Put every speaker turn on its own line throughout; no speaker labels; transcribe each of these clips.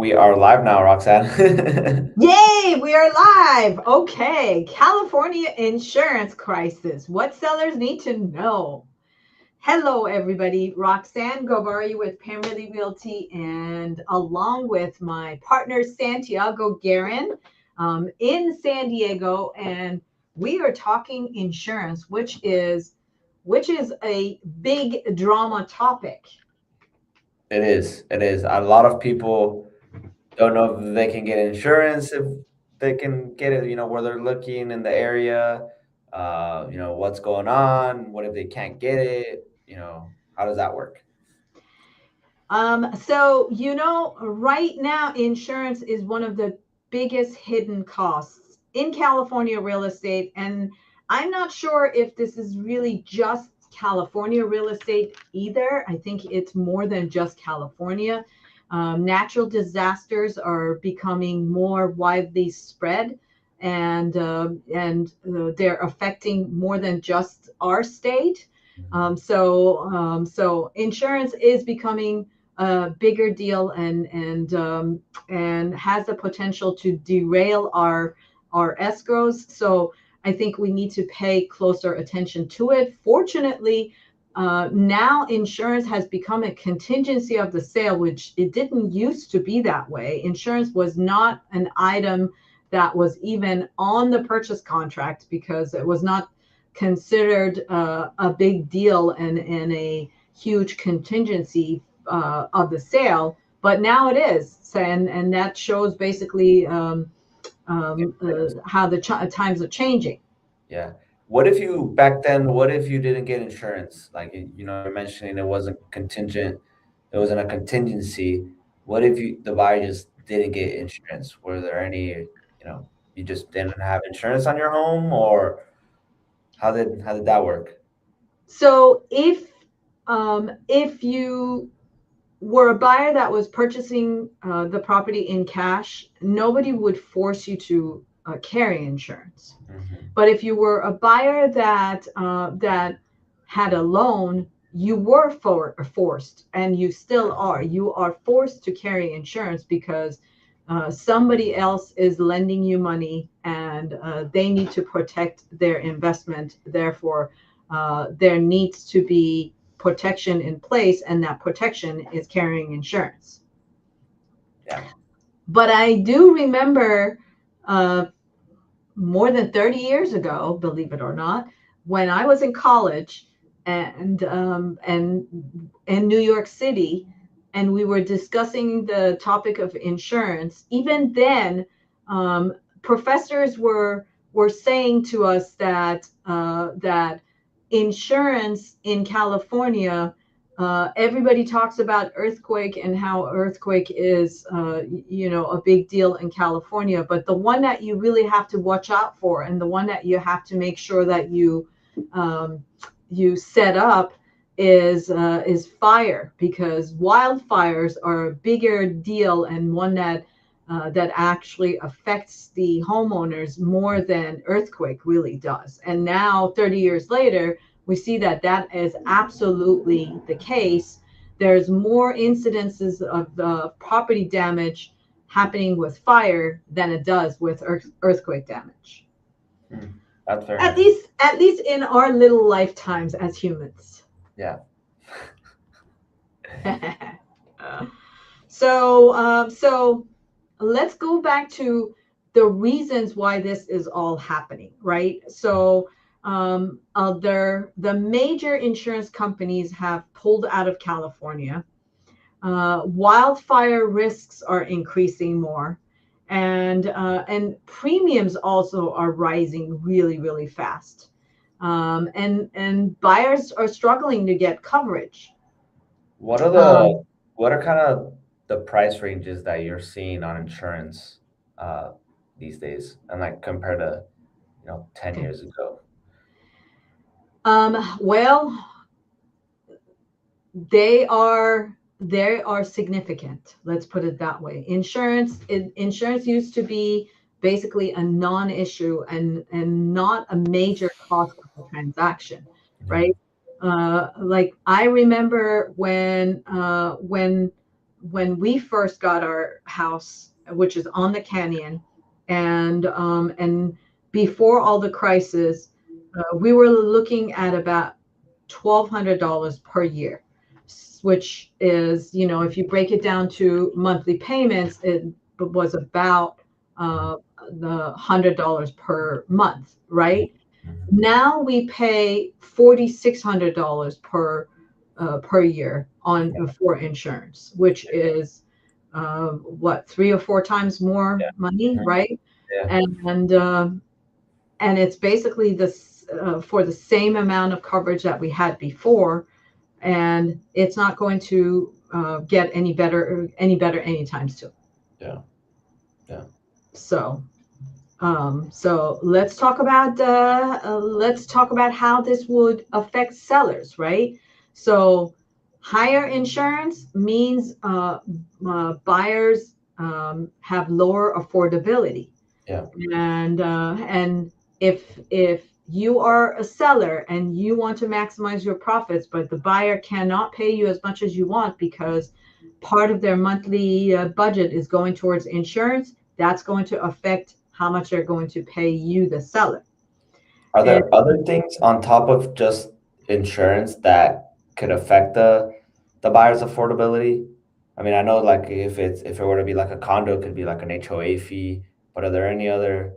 We are live now, Roxanne.
Yay, we are live. Okay, California insurance crisis. What sellers need to know. Hello, everybody. Roxanne Govari with Pamela Realty, and along with my partner Santiago Guerin in San Diego, and we are talking insurance, which is a big drama topic.
It is. It is. A lot of people don't know if they can get insurance, if they can get it, where they're looking in the area, what's going on, what if they can't get it, how does that work?
So right now, insurance is one of the biggest hidden costs in California real estate. And I'm not sure if this is really just California real estate either. I think it's more than just California. Natural disasters are becoming more widely spread, and they're affecting more than just our state.
Mhm.
So insurance is becoming a bigger deal, and has the potential to derail our escrows. So I think we need to pay closer attention to it. Fortunately, now insurance has become a contingency of the sale, which it didn't used to be that way. Insurance was not an item that was even on the purchase contract because it was not considered a big deal and a huge contingency of the sale, but now it is. So, and that shows basically how the times are changing.
Yeah. What if you back then, what if you didn't get insurance? Like, you're mentioning it wasn't contingent, it wasn't a contingency. What if the buyer just didn't get insurance? Were there any, you just didn't have insurance on your home, or how did that work?
So if you were a buyer that was purchasing the property in cash, nobody would force you to carry insurance.
Hmm.
But if you were a buyer that had a loan, you were forced, and you still are. You are forced to carry insurance because somebody else is lending you money, and they need to protect their investment. Therefore, there needs to be protection in place, and that protection is carrying insurance.
Yeah.
But I do remember uh, more than 30 years ago, believe it or not, when I was in college and in New York City, and we were discussing the topic of insurance. Even then, professors were saying to us that insurance in California. Everybody talks about earthquake and how earthquake is, a big deal in California. But the one that you really have to watch out for, and the one that you have to make sure that um, you set up, is fire, because wildfires are a bigger deal, and one that actually affects the homeowners more than earthquake really does. And now, 30 years later, we see that that is absolutely the case. There's more incidences of property damage happening with fire than it does with earthquake damage.
Hmm. That's very
At
interesting.
least, at least in our little lifetimes as humans.
Yeah.
So let's go back to the reasons why this is all happening, right? So the major insurance companies have pulled out of California. Wildfire risks are increasing more, and premiums also are rising really, really fast. And buyers are struggling to get coverage.
What are the
Um,
what are kind of the price ranges that you're seeing on insurance uh these days, and like compared to 10
okay.
years ago?
Well, they are significant. Let's put it that way. Insurance used to be basically a non-issue, and not a major cost of the transaction,
Yeah.
right? Like I remember when when we first got our house, which is on the canyon, and before all the crisis, we were looking at about $1,200 per year, which is, if you break it down to monthly payments, it was about uh, the $100 per month, right?
Mhm.
Now we pay $4,600 per year on for insurance, which is what, 3 or 4 times more
Yeah.
money,
Mhm.
right?
Yeah.
And it's basically this for the same amount of coverage that we had before, and it's not going to get any better anytime soon.
Yeah. Yeah.
So so let's talk about how this would affect sellers, right? So higher insurance means buyers have lower affordability,
Yeah.
and if you are a seller and you want to maximize your profits, but the buyer cannot pay you as much as you want because part of their monthly budget is going towards insurance, that's going to affect how much they're going to pay you, the seller.
Are
And
there other things on top of just insurance that could affect the buyer's affordability? I mean, I know like if it were to be like a condo, it could be like an HOA fee, but are there any other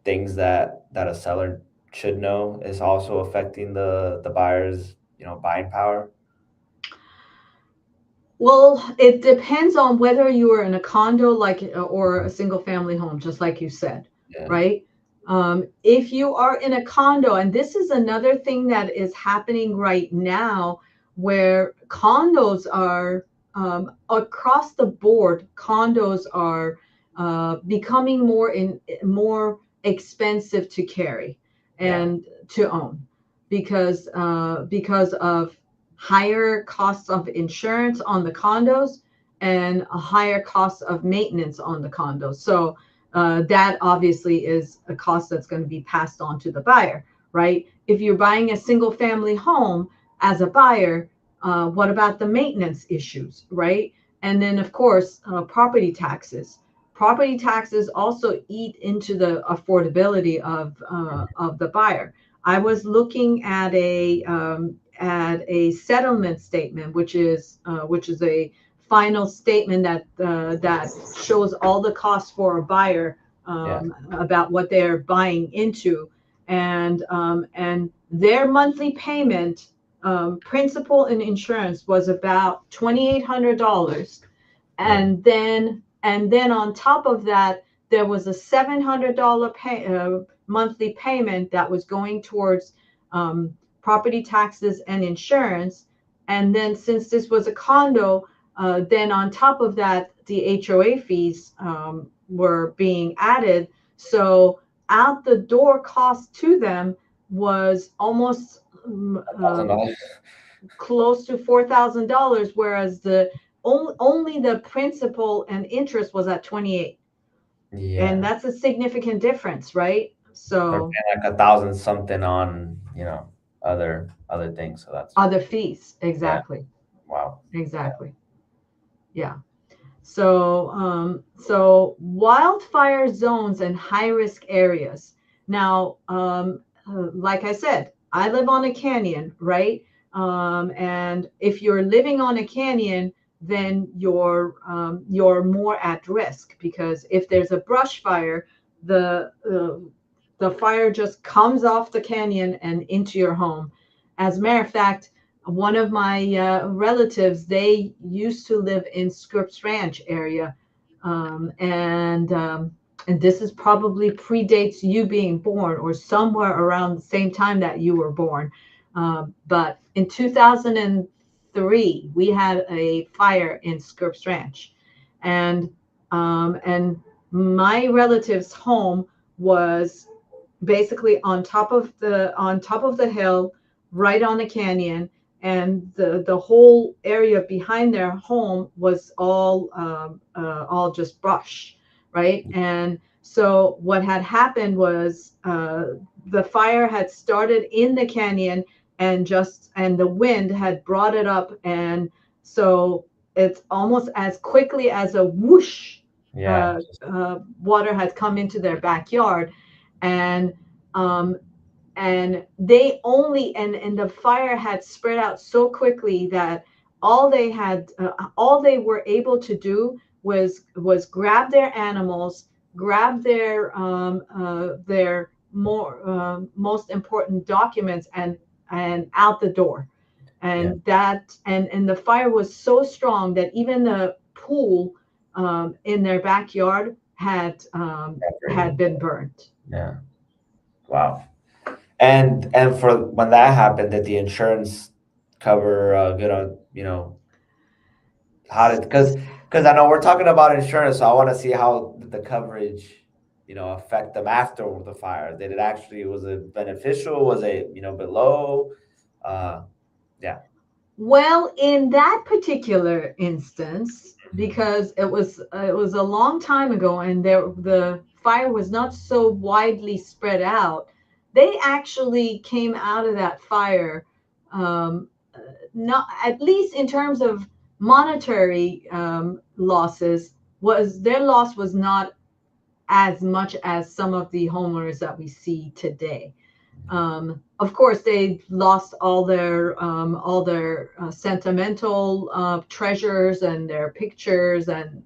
things that a seller should know is also affecting the buyer's, buying power?
Well, it depends on whether you are in a condo, or a single family home, just like you said,
Yeah.
right? If you are in a condo, and this is another thing that is happening right now, where condos are across the board, condos are becoming more expensive to carry
Yeah.
and to own, because of higher costs of insurance on the condos and a higher cost of maintenance on the condos. So that obviously is a cost that's going to be passed on to the buyer, right? If you're buying a single family home as a buyer, what about the maintenance issues, right? And then, of course, property taxes. Property taxes also eat into the affordability of the buyer. I was looking at a settlement statement, which is a final statement that shows all the costs for a buyer,
Yeah.
about what they're buying into, and their monthly payment, principal and insurance, was about $2,800,
Yeah.
and then on top of that, there was a $700 monthly payment that was going towards property taxes and insurance. And then, since this was a condo, then on top of that, the HOA fees were being added. So out the door cost to them was almost
$1,000.
close to $4,000, whereas only the principal and interest was at 28, and
Yeah.
that's a significant difference, right?
They're
So
paying like 1,000 something on, other things. So that's,
other fees,
yeah.
exactly,
Wow.
exactly, yeah. So wildfire zones and high risk areas. Now, like I said, I live on a canyon, right? And if you're living on a canyon, then you're more at risk, because if there's a brush fire, the fire just comes off the canyon and into your home. As a matter of fact, one of my relatives, they used to live in Scripps Ranch area, and this is probably predates you being born, or somewhere around the same time that you were born. But in 2003, we had a fire in Scripps Ranch, and and my relative's home was basically on top of the hill, right on the canyon, and the whole area behind their home was all just brush, right? And so what had happened was, the fire had started in the canyon, and the wind had brought it up, and so it's almost as quickly as a whoosh,
Yeah.
water had come into their backyard, and um, they only and the fire had spread out so quickly that all they were able to do was grab their animals, grab their most important documents, and out the door.
Yeah.
And the fire was so strong that even the pool in their backyard had
Evaporated.
been burned.
Yeah. Wow. And for when that happened, did the insurance cover good on, how did, because I know we're talking about insurance, so I want to see how the coverage, affect them after the fire. Did it actually, was it beneficial? Was it, below? Uh, yeah.
Well, in that particular instance,
Mhm.
because it was a long time ago, and the fire was not so widely spread out, they actually came out of that fire, um, not at least in terms of monetary losses. Was their loss was not as much as some of the homeowners that we see today. Of course, they lost all their sentimental treasures and their pictures and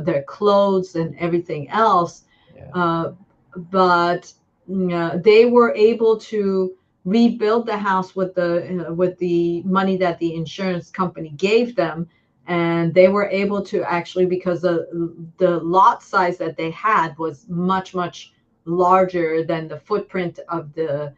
their clothes and everything else,
Yeah.
uh, but they were able to rebuild the house with the money that the insurance company gave them, and they were able to actually, because the lot size that they had was much larger than the footprint of the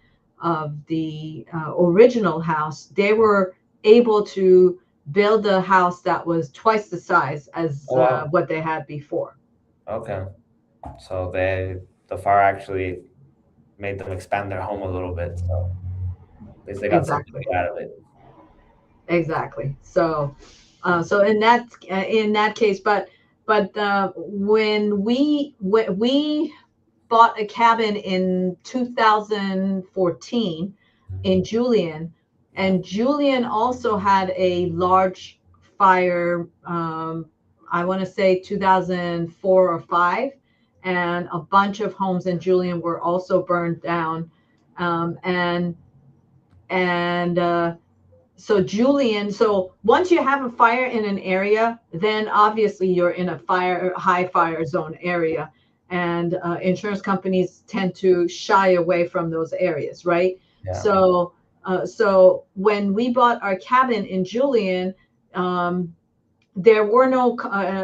original house. They were able to build a house that was twice the size as
Oh, wow.
what they had before.
Okay. So the fire actually made them expand their home a little bit. So at least they got something
Exactly,
good out of it.
exactly. So in that case, but when we bought a cabin in 2014 in
Mhm.
Julian,
Yeah.
and Julian also had a large fire. I want to say 2004 or five, and a bunch of homes in Julian were also burned down. Um, and and so once you have a fire in an area, then obviously you're in a high fire zone area, and insurance companies tend to shy away from those areas, right?
Yeah.
So when we bought our cabin in Julian, um, there were no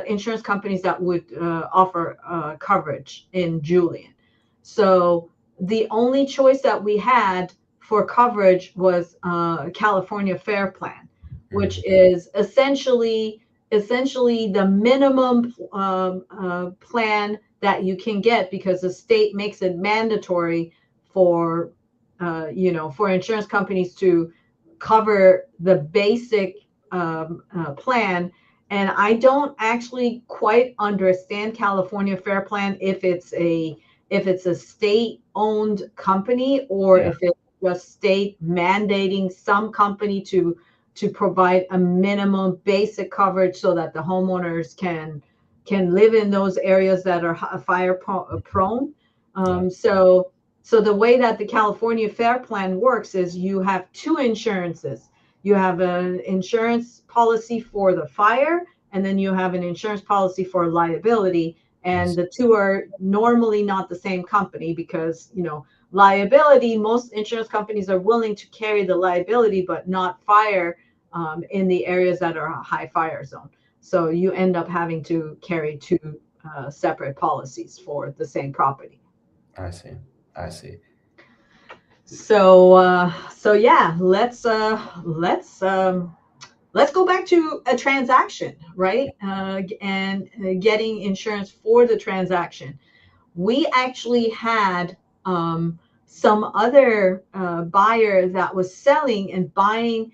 insurance companies that would offer coverage in Julian. So the only choice that we had for coverage was California Fair Plan, which
Mhm.
is essentially the minimum plan that you can get, because the state makes it mandatory for for insurance companies to cover the basic plan. And I don't actually quite understand California Fair Plan, if it's a state owned company, or
Yeah.
if it's just state mandating some company to provide a minimum basic coverage so that the homeowners can live in those areas that are fire prone.
Yeah.
So the way that the California Fair Plan works is you have two insurances. You have an insurance policy for the fire, and then you have an insurance policy for liability.
I
And
see.
the two are normally not the same company, because, liability, most insurance companies are willing to carry the liability, but not fire in the areas that are a high fire zone. So you end up having to carry two separate policies for the same property.
I see. I see.
So yeah, let's go back to a transaction, right? And getting insurance for the transaction. We actually had some other buyer that was selling and buying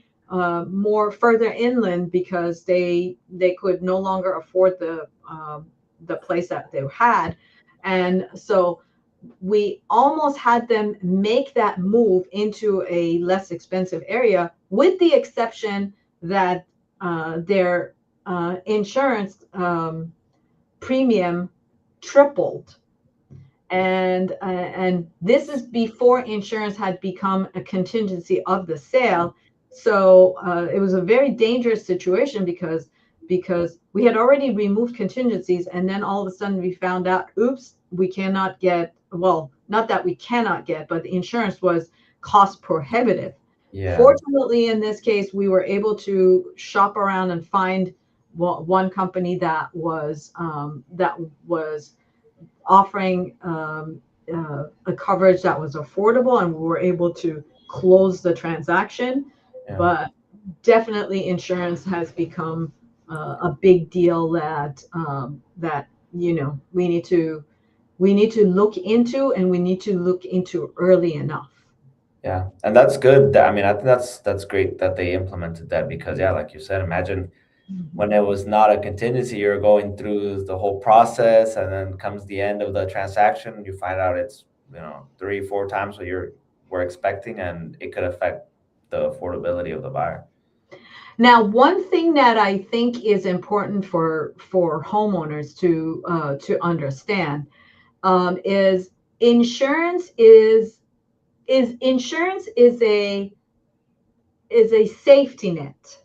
more further inland, because they could no longer afford the place that they had, and so we almost had them make that move into a less expensive area, with the exception that their insurance premium tripled. And this is before insurance had become a contingency of the sale. So it was a very dangerous situation because we had already removed contingencies, and then all of a sudden we found out, oops, we cannot get, well, not that we cannot get, but the insurance was cost prohibitive.
Yeah.
Fortunately, in this case, we were able to shop around and find one company that was offering a coverage that was affordable, and we were able to close the transaction.
Yeah.
But definitely, insurance has become a big deal that we need to look into, and we need to look into early enough.
Yeah, and that's good. I mean, I think that's great that they implemented that because, yeah, like you said, imagine when
Mhm.
it was not a contingency, you're going through the whole process, and then comes the end of the transaction, you find out it's, 3, 4 times what you were expecting, and it could affect the affordability of the buyer.
Now, one thing that I think is important for homeowners to understand is insurance is a safety net,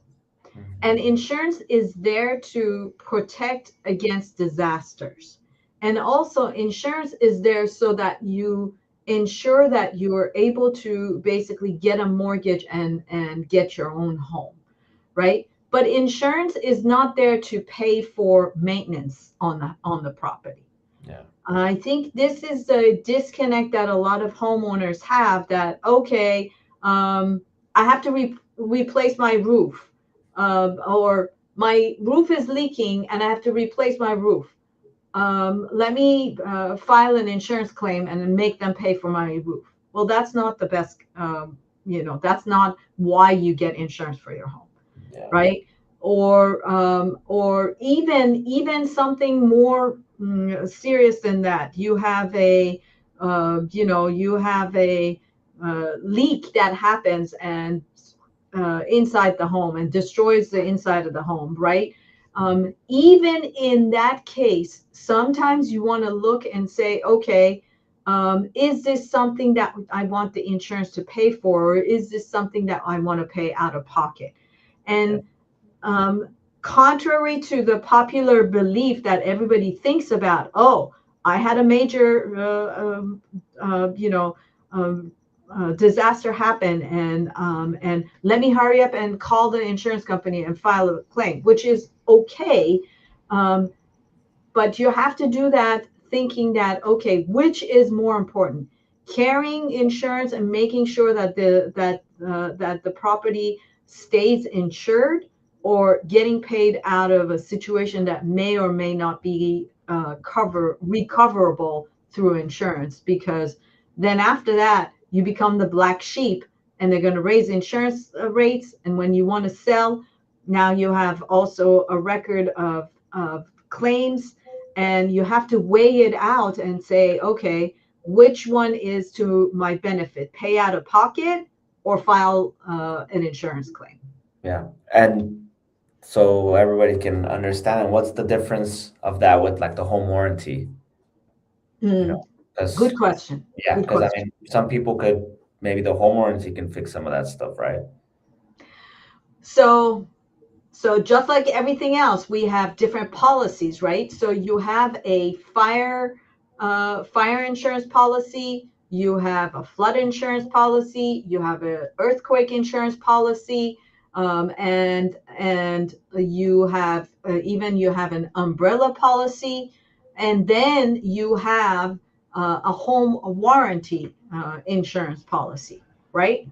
and
Mhm.
insurance is there to protect against disasters. And also, insurance is there so that you ensure that you are able to basically get a mortgage and get your own home, right? But insurance is not there to pay for maintenance on the property.
Yeah.
I think this is the disconnect that a lot of homeowners have, that, okay, I have to replace my roof, or my roof is leaking and I have to replace my roof. Let me file an insurance claim and then make them pay for my roof. Well, that's not the best, that's not why you get insurance for your home,
Yeah.
right? Or even something more serious than that. You have a leak that happens and inside the home and destroys the inside of the home, right? Even in that case, sometimes you want to look and say, okay, is this something that I want the insurance to pay for, or is this something that I want to pay out of pocket?
Yeah.
And contrary to the popular belief that everybody thinks about, oh, I had a major, uh, you know, um, disaster happen, and let me hurry up and call the insurance company and file a claim, which is okay. Um, but you have to do that thinking that, okay, which is more important, carrying insurance and making sure that the property stays insured, or getting paid out of a situation that may or may not be recoverable through insurance, because then after that you become the black sheep, and they're going to raise insurance rates, and when you want to sell, now you have also a record of claims, and you have to weigh it out and say, okay, which one is to my benefit, pay out of pocket or file an insurance claim?
Yeah. And so everybody can understand what's the difference of that with like the home warranty, you
Mm,
know, because
good question.
yeah,
Good
because I
question.
mean, some people could maybe the home warranty can fix some of that stuff, right?
So just like everything else, we have different policies, right? So you have a fire insurance policy, you have a flood insurance policy, you have an earthquake insurance policy, and you have an umbrella policy, and then you have a home warranty insurance policy, right?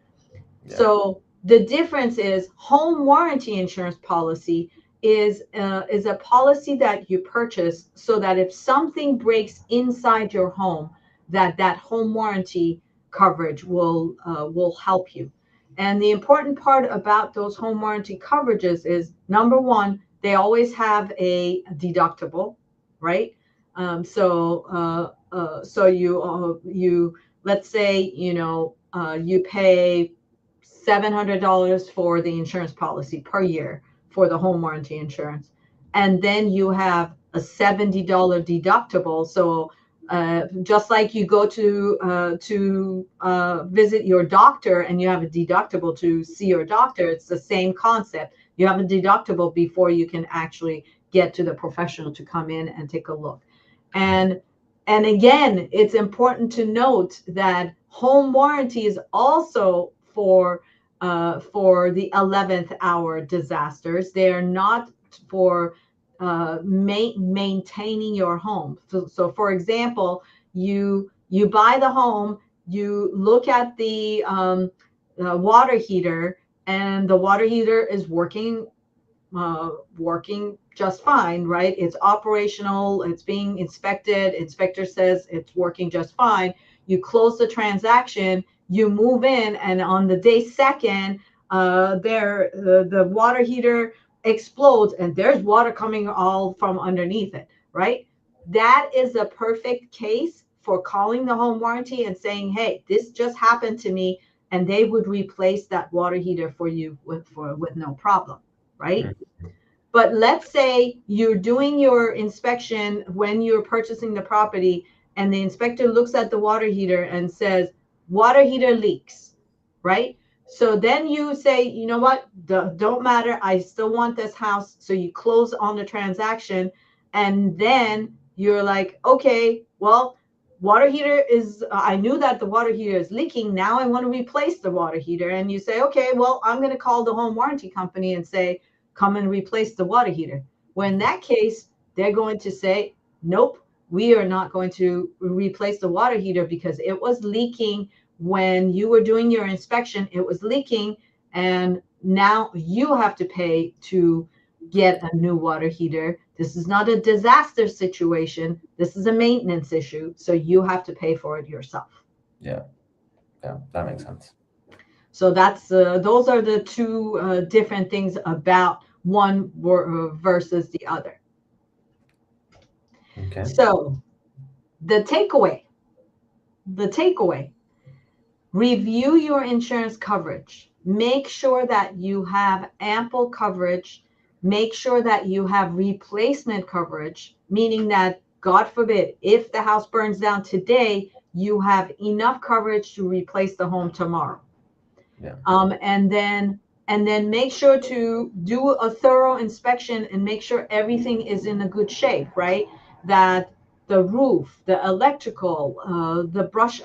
Yeah.
So the difference is, home warranty insurance policy is a policy that you purchase so that if something breaks inside your home, that home warranty coverage will help you. And the important part about those home warranty coverages is, number one, they always have a deductible, right? So let's say you pay $700 for the insurance policy per year for the home warranty insurance. And then you have a $70 deductible. So just like you go to visit your doctor and you have a deductible to see your doctor, it's the same concept. You have a deductible before you can actually get to the professional to come in and take a look. And again, it's important to note that home warranty is also for the 11th hour disasters. They are not for maintaining your home. So for example, you buy the home, you look at the water heater, and the water heater is working just fine, right? It's operational, it's being inspected, inspector says it's working just fine. You close the transaction, you move in, and on the day second, the water heater explodes and there's water coming all from underneath it, right? That is a perfect case for calling the home warranty and saying, hey, this just happened to me, and they would replace that water heater for you with no problem, right? But let's say you're doing your inspection when you're purchasing the property, and the inspector looks at the water heater and says, water heater leaks, right? So then you say, you know what, don't matter, I still want this house. So you close on the transaction, and then you're like, okay, well, water heater is, I knew that the water heater is leaking. Now I want to replace the water heater. And you say, okay, well, I'm going to call the home warranty company and say, come and replace the water heater. Well, in that case, they're going to say, nope, we are not going to replace the water heater because it was leaking when you were doing your inspection. It was leaking, and now you have to pay to get a new water heater. This is not a disaster situation. This is a maintenance issue. So you have to pay for it yourself.
Yeah, that makes sense.
So that's those are the two different things about one versus the other.
Okay.
So the takeaway, review your insurance coverage. Make sure that you have ample coverage. Make sure that you have replacement coverage, meaning that, God forbid, if the house burns down today, you have enough coverage to replace the home tomorrow.
Yeah.
And then make sure to do a thorough inspection and make sure everything is in a good shape, right? That the roof, the electrical, the brush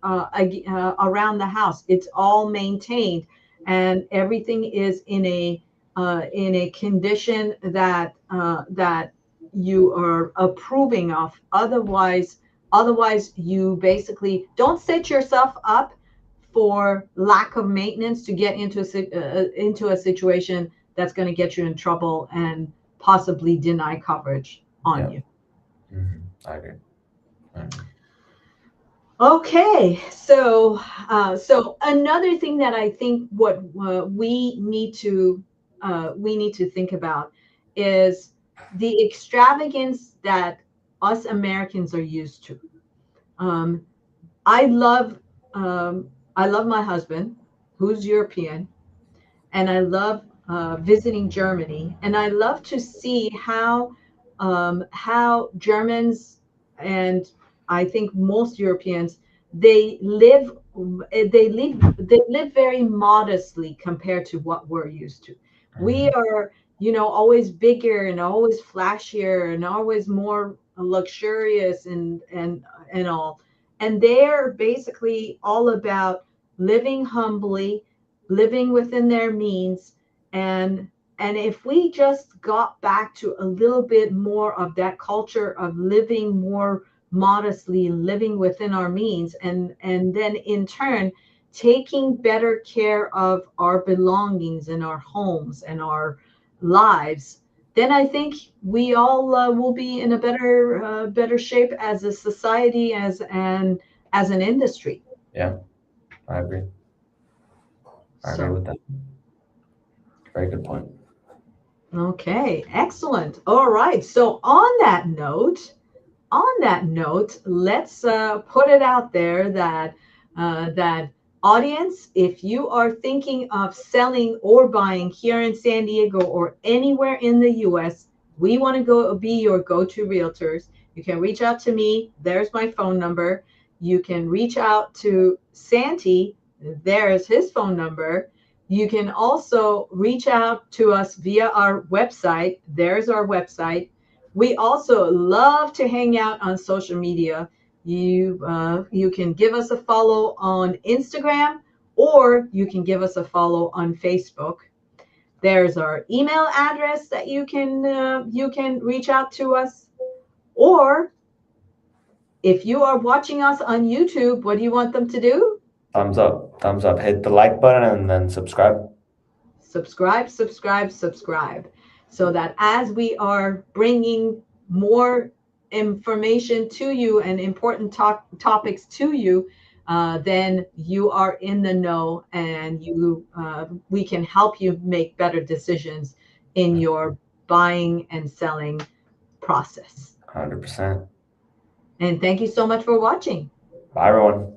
around the house, it's all maintained, and everything is in a condition that that you are approving of. Otherwise, you basically don't set yourself up for lack of maintenance to get into a situation that's going to get you in trouble and possibly deny coverage on you.
I agree.
Okay, so another thing that I think what we need to think about is the extravagance that us Americans are used to. I love my husband, who's European, and I love visiting Germany, and I love to see how Germans, and I think most Europeans, they live very modestly compared to what we're used to. We are, always bigger and always flashier and always more luxurious and all. And they're basically all about living humbly, living within their means, and if we just got back to a little bit more of that culture of living more modestly, living within our means, and then in turn taking better care of our belongings and our homes and our lives, then I think we all will be in a better shape as a society, as an industry.
Yeah, I agree. I agree with that. Very good point.
Okay, excellent. All right. So on that note, let's put it out there that Audience, if you are thinking of selling or buying here in San Diego or anywhere in the US, we want to be your go-to realtors. You can reach out to me. There's my phone number. You can reach out to Santi. There's his phone number. You can also reach out to us via our website. There's our website. We also love to hang out on social media. You can give us a follow on Instagram, or you can give us a follow on Facebook. There's our email address that you can reach out to us. Or if you are watching us on YouTube, what do you want them to do?
Thumbs up, thumbs up. Hit the like button and then subscribe.
Subscribe, subscribe, subscribe, so that as we are bringing more information to you and important topics to you, then you are in the know, and we can help you make better decisions in your buying and selling process.
100%.
And thank you so much for watching.
Bye, everyone.